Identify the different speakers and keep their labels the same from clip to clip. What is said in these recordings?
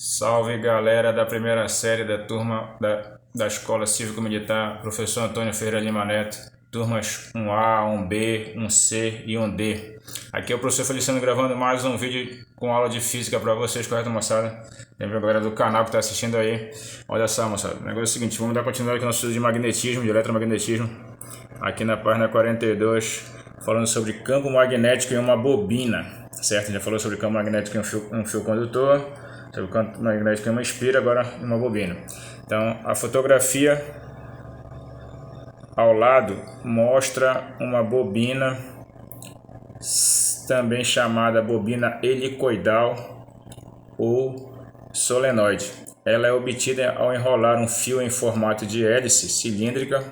Speaker 1: Salve galera da primeira série da turma da Escola Cívico-Militar, professor Antônio Ferreira Lima Neto, turmas 1A, 1B, 1C e 1D. Aqui é o professor Feliciano gravando mais um vídeo com aula de física para vocês, correto, moçada? Lembra a galera do canal que está assistindo aí? Olha só, moçada, o negócio é o seguinte, vamos dar continuidade aqui no estudo de magnetismo, de eletromagnetismo, aqui na página 42, falando sobre campo magnético em uma bobina, certo? A gente já falou sobre campo magnético em um fio condutor, sobre o campo magnético em uma espira, agora em uma bobina. Então, a fotografia ao lado mostra uma bobina, também chamada bobina helicoidal ou solenoide. Ela é obtida ao enrolar um fio em formato de hélice cilíndrica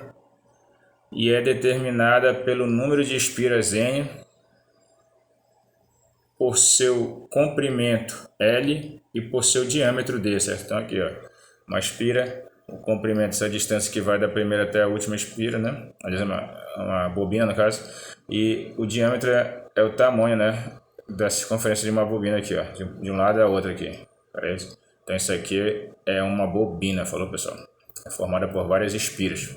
Speaker 1: e é determinada pelo número de espiras N, por seu comprimento L e por seu diâmetro D, certo? Então aqui, ó, uma espira, o comprimento, essa distância que vai da primeira até a última espira, né? Uma bobina, no caso, e o diâmetro é o tamanho, né, da circunferência de uma bobina aqui, ó, de um lado a outro aqui, parece? Então isso aqui é uma bobina, falou, pessoal? É formada por várias espiras.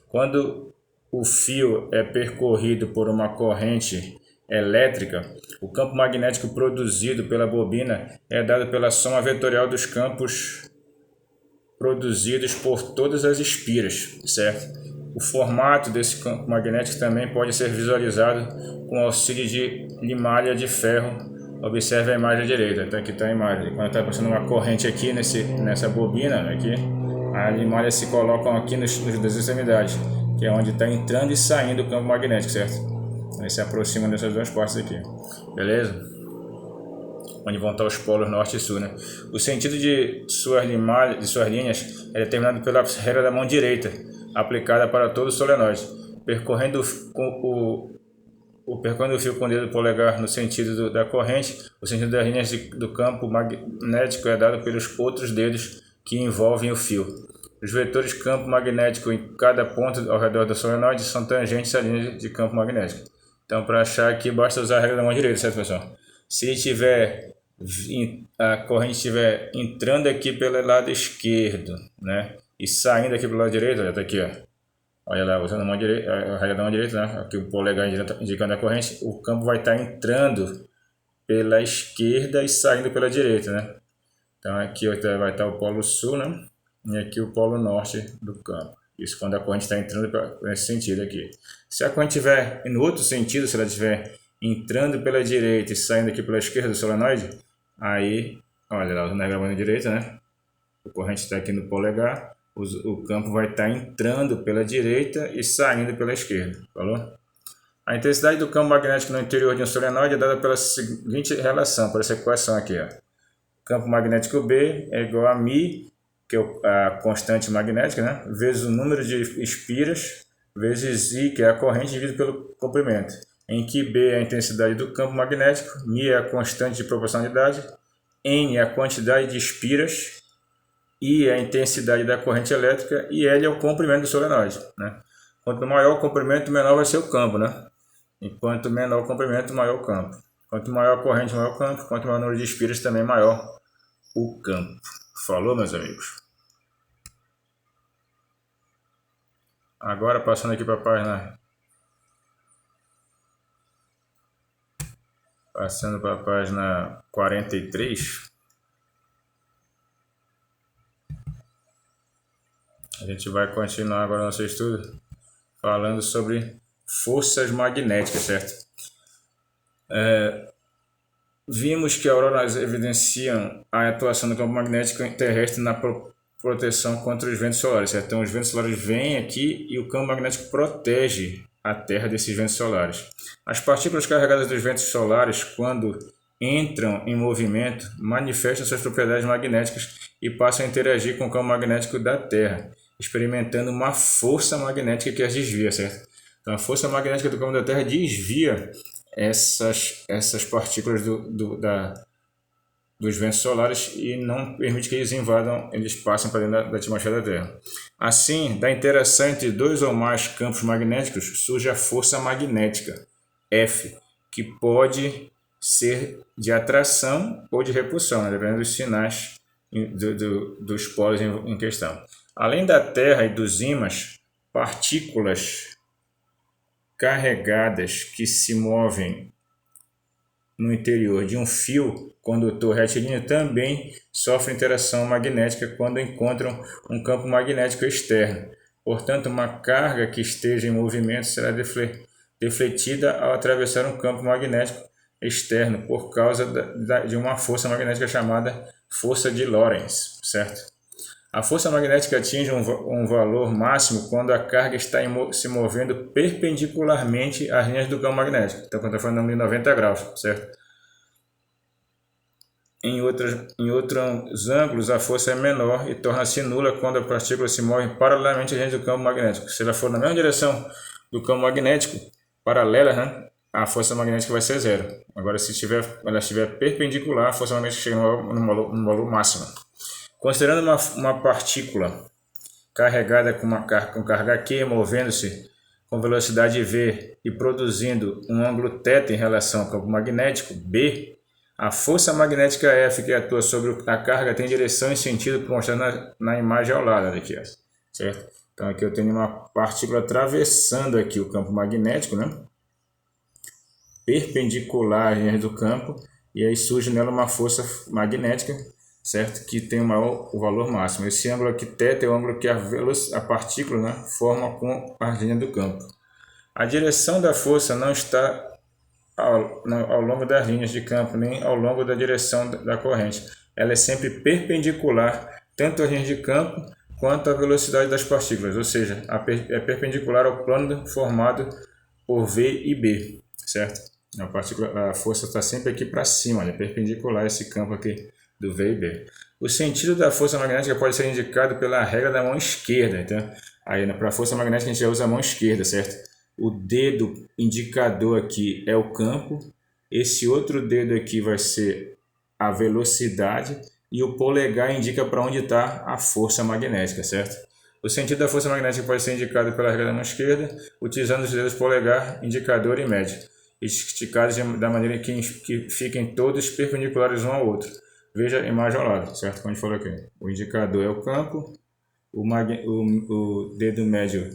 Speaker 1: Quando o fio é percorrido por uma corrente elétrica, o campo magnético produzido pela bobina é dado pela soma vetorial dos campos produzidos por todas as espiras, certo? O formato desse campo magnético também pode ser visualizado com auxílio de limalha de ferro. Observe a imagem à direita, então aqui está a imagem. Quando está passando uma corrente aqui nessa bobina, aqui, a limalha se colocam aqui nas extremidades, que é onde está entrando e saindo o campo magnético, certo? Aí se aproxima dessas duas partes aqui, beleza? Onde vão estar os polos norte e sul, né? O sentido de suas linhas é determinado pela regra da mão direita, aplicada para todo o solenoide. Percorrendo o fio com o dedo polegar no sentido da corrente, o sentido das linhas do campo magnético é dado pelos outros dedos que envolvem o fio. Os vetores de campo magnético em cada ponto ao redor do solenoide são tangentes à linha de campo magnético. Então, para achar aqui, basta usar a regra da mão direita, certo, pessoal? Se a corrente estiver entrando aqui pelo lado esquerdo, né, e saindo aqui pelo lado direito, olha, tá aqui, ó. Olha lá, usando a mão direita, a regra da mão direita, né, aqui o polegar indicando a corrente, o campo vai estar entrando pela esquerda e saindo pela direita, né? Então, aqui vai estar o polo sul, né, e aqui o polo norte do campo. Isso quando a corrente está entrando nesse sentido aqui. Se a corrente estiver no outro sentido, se ela estiver entrando pela direita e saindo aqui pela esquerda do solenoide, aí, olha lá, na gravando direita, né? A corrente está aqui no polegar, o campo vai estar entrando pela direita e saindo pela esquerda, falou? A intensidade do campo magnético no interior de um solenoide é dada pela seguinte relação, por essa equação aqui, ó. Campo magnético B é igual a μ, que é a constante magnética, né, vezes o número de espiras, vezes I, que é a corrente, dividido pelo comprimento, em que B é a intensidade do campo magnético, μ é a constante de proporcionalidade, N é a quantidade de espiras, I é a intensidade da corrente elétrica e L é o comprimento do solenoide, né? Quanto maior o comprimento, menor vai ser o campo, né? Enquanto menor o comprimento, maior o campo. Quanto maior a corrente, maior o campo. Quanto maior o número de espiras, também maior o campo. Falou, meus amigos? Agora, passando aqui para a página... Passando para a página 43... A gente vai continuar agora nosso estudo falando sobre forças magnéticas, certo? Vimos que auroras evidenciam a atuação do campo magnético terrestre na proteção contra os ventos solares, certo? Então os ventos solares vêm aqui e o campo magnético protege a Terra desses ventos solares. As partículas carregadas dos ventos solares, quando entram em movimento, manifestam suas propriedades magnéticas e passam a interagir com o campo magnético da Terra, experimentando uma força magnética que as desvia, certo? Então a força magnética do campo da Terra desvia essas partículas dos ventos solares e não permite que eles passem para dentro da atmosfera da Terra. Assim, da interação entre dois ou mais campos magnéticos surge a força magnética, F, que pode ser de atração ou de repulsão, né, dependendo dos sinais dos polos em questão. Além da Terra e dos ímãs, partículas carregadas que se movem no interior de um fio condutor retilíneo também sofrem interação magnética quando encontram um campo magnético externo. Portanto, uma carga que esteja em movimento será defletida ao atravessar um campo magnético externo por causa de uma força magnética chamada força de Lorentz, certo? A força magnética atinge um valor máximo quando a carga está se movendo perpendicularmente às linhas do campo magnético. Então, quando está falando de 90 graus, certo? Em outros ângulos, a força é menor e torna-se nula quando a partícula se move paralelamente às linhas do campo magnético. Se ela for na mesma direção do campo magnético, paralela, né, a força magnética vai ser zero. Agora, se ela estiver perpendicular, a força magnética chega no valor máximo. Considerando uma partícula carregada com carga Q, movendo-se com velocidade v e produzindo um ângulo θ em relação ao campo magnético B, a força magnética F que atua sobre a carga tem direção e sentido mostrado na imagem ao lado aqui, certo? Então aqui eu tenho uma partícula atravessando aqui o campo magnético, né? Perpendicular às linhas do campo, e aí surge nela uma força magnética, certo? Que tem o valor máximo. Esse ângulo aqui θ é o ângulo que a partícula, né, forma com a linha do campo. A direção da força não está ao longo das linhas de campo, nem ao longo da direção da corrente. Ela é sempre perpendicular, tanto às linhas de campo quanto à velocidade das partículas, ou seja, é perpendicular ao plano formado por V e B, certo? A força está sempre aqui para cima, é perpendicular a esse campo aqui do V e B. O sentido da força magnética pode ser indicado pela regra da mão esquerda. Então, aí para a força magnética a gente já usa a mão esquerda, certo? O dedo indicador aqui é o campo, esse outro dedo aqui vai ser a velocidade e o polegar indica para onde está a força magnética, certo? O sentido da força magnética pode ser indicado pela regra da mão esquerda, utilizando os dedos polegar, indicador e médio, esticados da maneira que fiquem todos perpendiculares um ao outro. Veja a imagem ao lado, certo? Como a gente falou aqui. O indicador é o campo, o dedo médio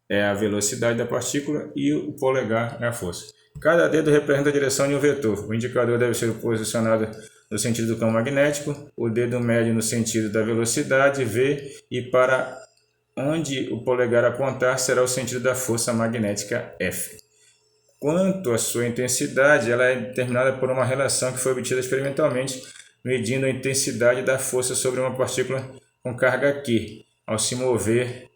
Speaker 1: é a velocidade da partícula e o polegar é a força. Cada dedo representa a direção de um vetor. O indicador deve ser posicionado no sentido do campo magnético, o dedo médio no sentido da velocidade V, e para onde o polegar apontar será o sentido da força magnética F. Quanto à sua intensidade, ela é determinada por uma relação que foi obtida experimentalmente, medindo a intensidade da força sobre uma partícula com carga Q, ao se mover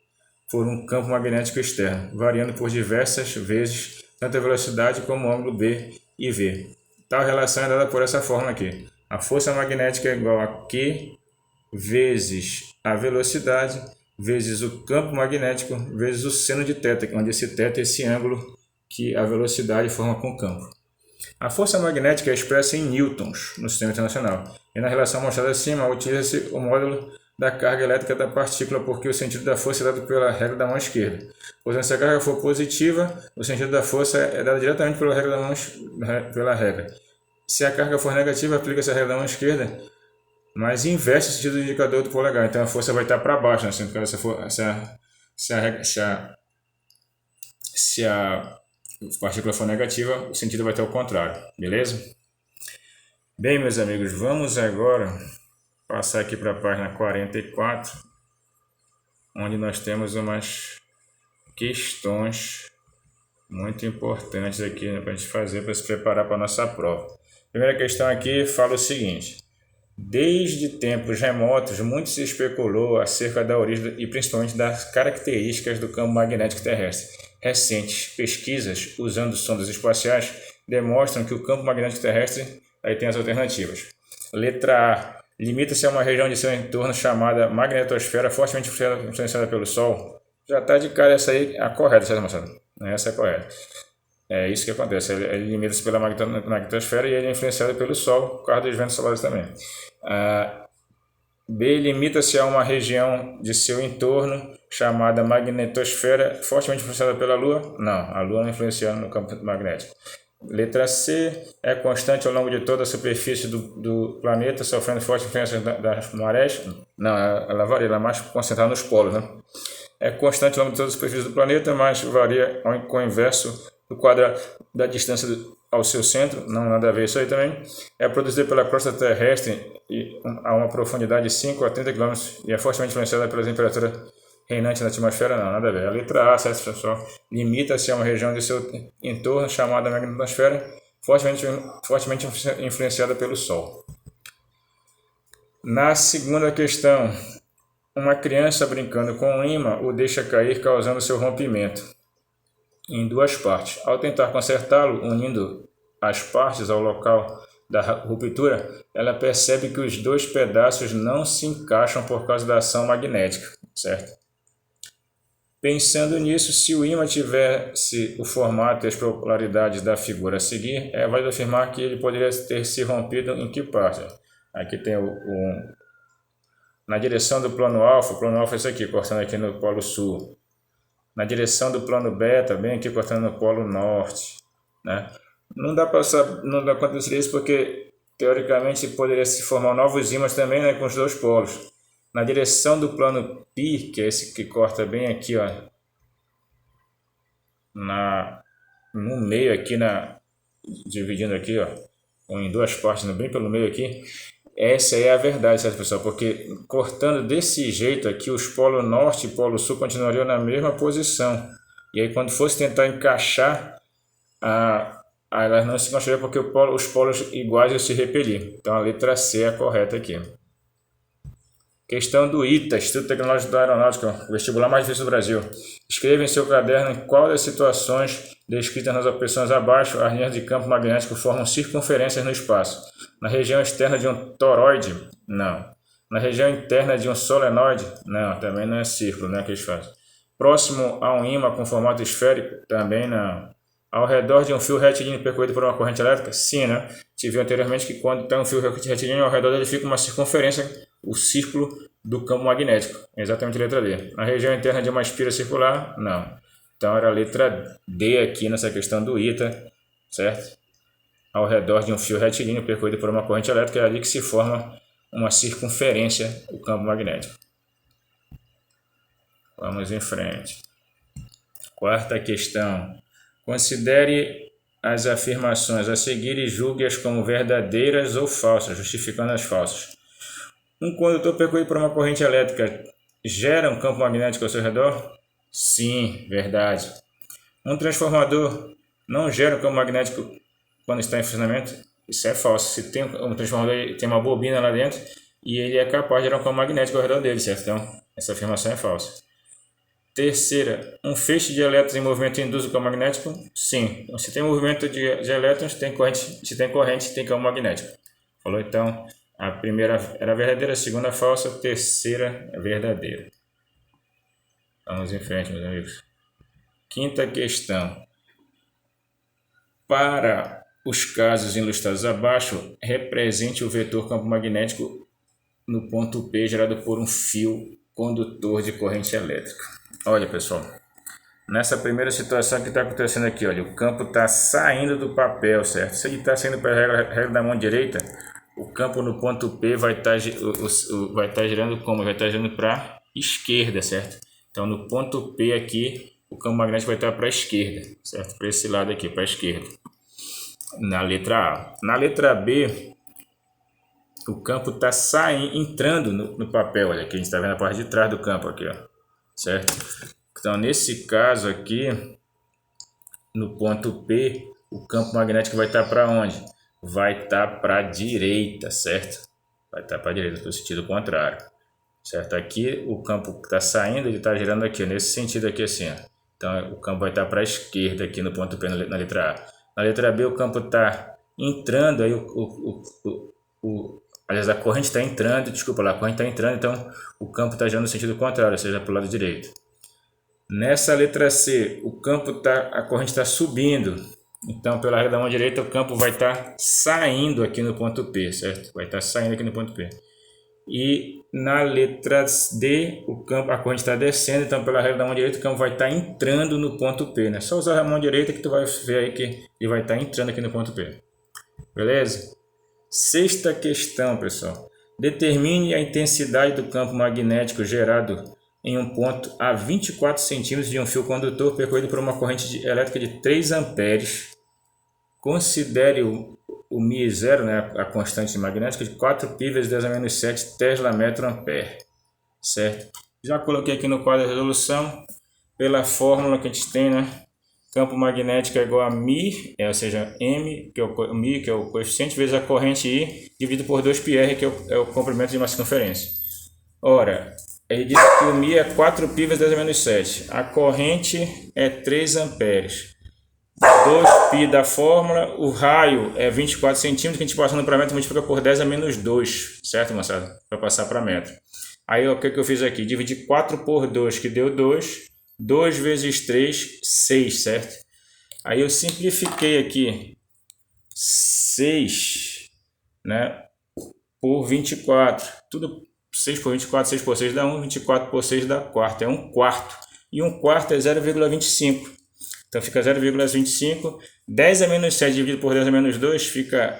Speaker 1: por um campo magnético externo, variando por diversas vezes tanto a velocidade como o ângulo B e V. Tal relação é dada por essa fórmula aqui. A força magnética é igual a Q vezes a velocidade vezes o campo magnético vezes o seno de θ, onde esse θ é esse ângulo que a velocidade forma com o campo. A força magnética é expressa em newtons no sistema internacional, e na relação mostrada acima utiliza-se o módulo da carga elétrica da partícula, porque o sentido da força é dado pela regra da mão esquerda. Portanto, se a carga for positiva, o sentido da força é dado diretamente pela regra. Se a carga for negativa, aplica-se a regra da mão esquerda, mas inverte o sentido do indicador do polegar. Então a força vai estar para baixo, né? Se a partícula for negativa, o sentido vai estar ao contrário, beleza? Bem, meus amigos, vamos agora passar aqui para a página 44, onde nós temos umas questões muito importantes aqui, né, para a gente fazer para se preparar para a nossa prova. A primeira questão aqui fala o seguinte: desde tempos remotos, muito se especulou acerca da origem e principalmente das características do campo magnético terrestre. Recentes pesquisas usando sondas espaciais demonstram que o campo magnético terrestre, aí tem as alternativas. Letra A: limita-se a uma região de seu entorno chamada magnetosfera, fortemente influenciada pelo Sol. Já está de cara essa aí a correta, certo, moçada? Essa é a correta. É isso que acontece. Ele limita-se pela magnetosfera e ele é influenciado pelo Sol, por causa dos ventos solares também. B: limita-se a uma região de seu entorno chamada magnetosfera, fortemente influenciada pela Lua. Não, a Lua não influencia no campo magnético. Letra C, é constante ao longo de toda a superfície do planeta, sofrendo forte influência das marés. Não, ela varia, ela é mais concentrada nos polos, né? É constante ao longo de toda a superfície do planeta, mas varia com o inverso do quadrado da distância ao seu centro. Não, nada a ver isso aí também. É produzida pela crosta terrestre a uma profundidade de 5 a 30 km e é fortemente influenciada pela temperatura reinante na atmosfera. Não, nada a ver. A letra A, certo, pessoal? Limita-se a uma região de seu entorno chamada magnetosfera, fortemente influenciada pelo Sol. Na segunda questão, uma criança brincando com um ímã o deixa cair, causando seu rompimento em duas partes. Ao tentar consertá-lo, unindo as partes ao local da ruptura, ela percebe que os dois pedaços não se encaixam por causa da ação magnética, certo? Pensando nisso, se o ímã tivesse o formato e as polaridades da figura a seguir, é válido afirmar que ele poderia ter se rompido em que parte? Aqui tem na direção do plano alfa, o plano alfa é esse aqui, cortando aqui no polo sul. Na direção do plano beta, bem aqui, cortando no polo norte, né? Não dá para acontecer isso porque, teoricamente, poderia se formar novos ímãs também, né, com os dois polos. Na direção do plano π, que é esse que corta bem aqui, ó, no meio aqui, dividindo aqui, ó, em duas partes, bem pelo meio aqui, essa é a verdade, certo, pessoal? Porque cortando desse jeito aqui, os polos norte e polo sul continuariam na mesma posição. E aí, quando fosse tentar encaixar, elas não se encaixariam porque os polos iguais iam se repelir. Então, a letra C é a correta aqui. Questão do ITA, Instituto Tecnológico da Aeronáutica, o vestibular mais difícil do Brasil. Escreva em seu caderno em qual das situações descritas nas opções abaixo as linhas de campo magnético formam circunferências no espaço. Na região externa de um toroide? Não. Na região interna de um solenoide? Não, também não é círculo, né, que eles fazem. Próximo a um ímã com formato esférico? Também não. Ao redor de um fio retilíneo percorrido por uma corrente elétrica? Sim, né? Te viu anteriormente que quando tem um fio retilíneo, ao redor dele fica uma circunferência, o círculo do campo magnético. Exatamente a letra D. Na região interna de uma espira circular? Não. Então era a letra D aqui nessa questão do ITA, certo? Ao redor de um fio retilíneo percorrido por uma corrente elétrica, é ali que se forma uma circunferência, o campo magnético. Vamos em frente. Quarta questão. Considere as afirmações a seguir e julgue-as como verdadeiras ou falsas, justificando as falsas. Um condutor percorrido por uma corrente elétrica gera um campo magnético ao seu redor? Sim, verdade. Um transformador não gera um campo magnético quando está em funcionamento? Isso é falso. Se tem um transformador, tem uma bobina lá dentro e ele é capaz de gerar um campo magnético ao redor dele, certo? Então, essa afirmação é falsa. Terceira, um feixe de elétrons em movimento induz o campo magnético? Sim. Então, se tem movimento de elétrons, tem corrente. Se tem corrente, tem campo magnético. Falou? Então, a primeira era verdadeira, a segunda falsa, a terceira é verdadeira. Vamos em frente, meus amigos. Quinta questão. Para os casos ilustrados abaixo, represente o vetor campo magnético no ponto P gerado por um fio condutor de corrente elétrica. Olha, pessoal, nessa primeira situação que está acontecendo aqui, olha, o campo está saindo do papel, certo? Se ele está saindo para a regra da mão direita, o campo no ponto P vai estar girando como? Vai estar girando para a esquerda, certo? Então, no ponto P aqui, o campo magnético vai estar para a esquerda, certo? Para esse lado aqui, para a esquerda. Na letra A. Na letra B, o campo está entrando no papel, olha, aqui a gente está vendo a parte de trás do campo aqui, ó. Certo? Então, nesse caso aqui, no ponto P, o campo magnético vai estar para onde? Vai estar para a direita, certo? Vai estar para a direita, no sentido contrário. Certo? Aqui, o campo está saindo, ele está girando aqui, nesse sentido aqui assim, ó. Então, o campo vai estar para a esquerda aqui no ponto P, na letra A. Na letra B, o campo está entrando, aí aliás, a corrente está entrando, a corrente está entrando, então o campo está girando no sentido contrário, ou seja, para o lado direito. Nessa letra C, a corrente está subindo, então pela regra da mão direita o campo vai estar saindo aqui no ponto P, certo? Vai estar saindo aqui no ponto P. E na letra D, a corrente está descendo, então pela regra da mão direita o campo vai estar entrando no ponto P, né? Só usar a mão direita que tu vai ver aí que ele vai estar entrando aqui no ponto P. Beleza? Sexta questão, pessoal. Determine a intensidade do campo magnético gerado em um ponto a 24 centímetros de um fio condutor percorrido por uma corrente elétrica de 3 amperes. Considere o μ0, né, a constante magnética, de 4π vezes 10 a menos 7 Tesla metro ampere. Certo? Já coloquei aqui no quadro a resolução pela fórmula que a gente tem, né? Campo magnético é igual a μ, ou seja, m, que é o coeficiente, vezes a corrente I, dividido por 2πr, que é o comprimento de uma circunferência. Ora, ele diz que o μ é 4π vezes 10 a menos 7. A corrente é 3 amperes. 2π da fórmula, o raio é 24 centímetros, que a gente passando para metro multiplica por 10 a menos 2, certo, moçada? Para passar para metro. Aí o que eu fiz aqui? Dividi 4 por 2, que deu 2. 2 vezes 3, 6, certo? Aí eu simplifiquei aqui 6, né, por 24. Tudo 6 por 24, 6 por 6 dá 1, 24 por 6 dá 4, é 1 quarto. E 1 quarto é 0,25. Então fica 0,25. 10 a menos 7 dividido por 10 a menos 2 fica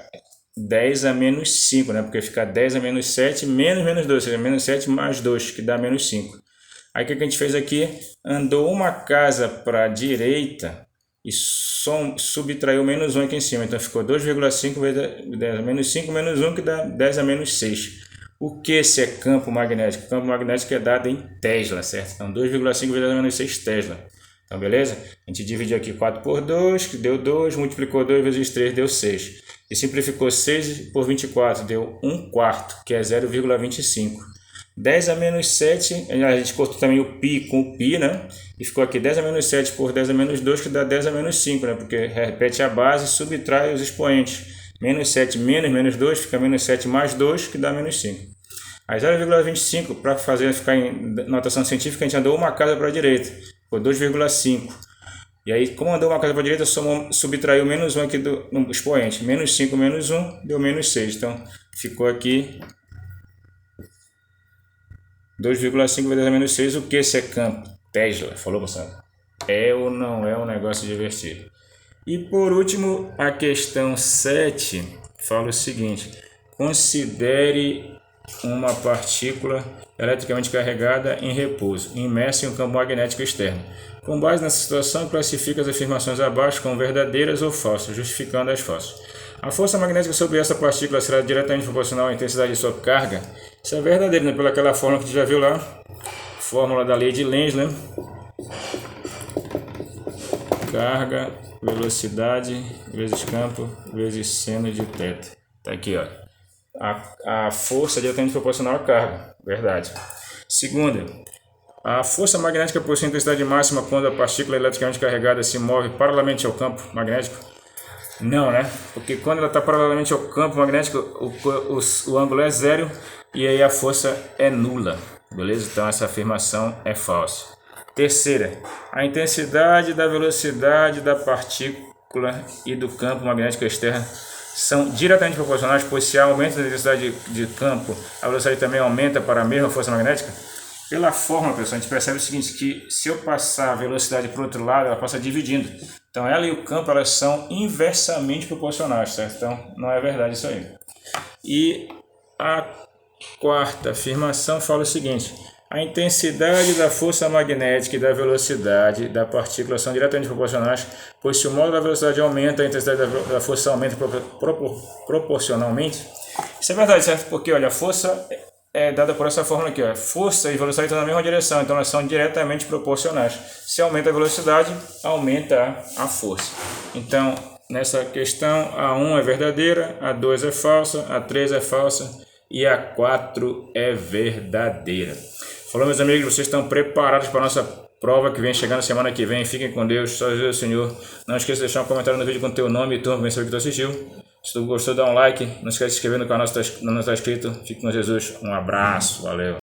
Speaker 1: 10 a menos 5, né? Porque fica 10 a menos 7 menos 2, ou seja, menos 7 mais 2, que dá menos 5. Aí o que a gente fez aqui? Andou uma casa para a direita e subtraiu menos 1 aqui em cima. Então ficou 2,5 vezes 10 a menos 5 menos 1, que dá 10 a menos 6. O que esse é campo magnético? O campo magnético é dado em Tesla, certo? Então 2,5 vezes 10 a menos 6 Tesla. Então beleza? A gente dividiu aqui 4 por 2, que deu 2, multiplicou 2 vezes 3, deu 6. E simplificou 6 por 24, deu 1 quarto, que é 0,25. 10 a menos 7, a gente cortou também o π com o π, né? E ficou aqui 10 a menos 7 por 10 a menos 2, que dá 10 a menos 5, né? Porque repete a base e subtrai os expoentes. Menos 7 menos 2, fica menos 7 mais 2, que dá menos 5. Aí 0,25, para ficar em notação científica, a gente andou uma casa para a direita. Ficou 2,5. E aí, como andou uma casa para a direita, subtraiu menos 1 aqui no expoente. Menos 5 menos 1, deu menos 6. Então, ficou aqui 2,5 vezes 10 a menos 6, o que esse é campo? Tesla, falou, moçada? É ou não é um negócio divertido? E por último, a questão 7 fala o seguinte: considere uma partícula eletricamente carregada em repouso, imersa em um campo magnético externo. Com base nessa situação, classifica as afirmações abaixo como verdadeiras ou falsas, justificando as falsas. A força magnética sobre essa partícula será diretamente proporcional à intensidade de sua carga. Isso é verdadeiro, né? Pelaquela fórmula que a gente já viu lá. Fórmula da lei de Lenz, né? Carga, velocidade, vezes campo, vezes seno de θ. Tá aqui, ó. A força é diretamente proporcional à carga. Verdade. Segunda, a força magnética possui intensidade máxima quando a partícula eletricamente carregada se move paralelamente ao campo magnético. Não, né? Porque quando ela está paralelamente ao campo magnético, o ângulo é zero e aí a força é nula. Beleza? Então essa afirmação é falsa. Terceira, a intensidade da velocidade da partícula e do campo magnético externo são diretamente proporcionais, pois se há aumento da intensidade de campo, a velocidade também aumenta para a mesma força magnética. Pela fórmula, pessoal, a gente percebe o seguinte, que se eu passar a velocidade para o outro lado, ela passa dividindo. Então ela e o campo, elas são inversamente proporcionais, certo? Então não é verdade isso aí. E a quarta afirmação fala o seguinte: a intensidade da força magnética e da velocidade da partícula são diretamente proporcionais, pois se o módulo da velocidade aumenta, a intensidade da força aumenta proporcionalmente. Isso é verdade, certo? Porque olha, a força é dada por essa fórmula aqui, ó. Força e velocidade estão na mesma direção, então elas são diretamente proporcionais. Se aumenta a velocidade, aumenta a força. Então, nessa questão, a 1 é verdadeira, a 2 é falsa, a 3 é falsa e a 4 é verdadeira. Falou, meus amigos, vocês estão preparados para a nossa prova que vem chegando semana que vem? Fiquem com Deus, só Jesus, Senhor. Não esqueça de deixar um comentário no vídeo com o teu nome e turma, para saber que tu assistiu. Se tu gostou, dá um like. Não esquece de se inscrever no canal se não está inscrito. Fique com Jesus. Um abraço. Valeu.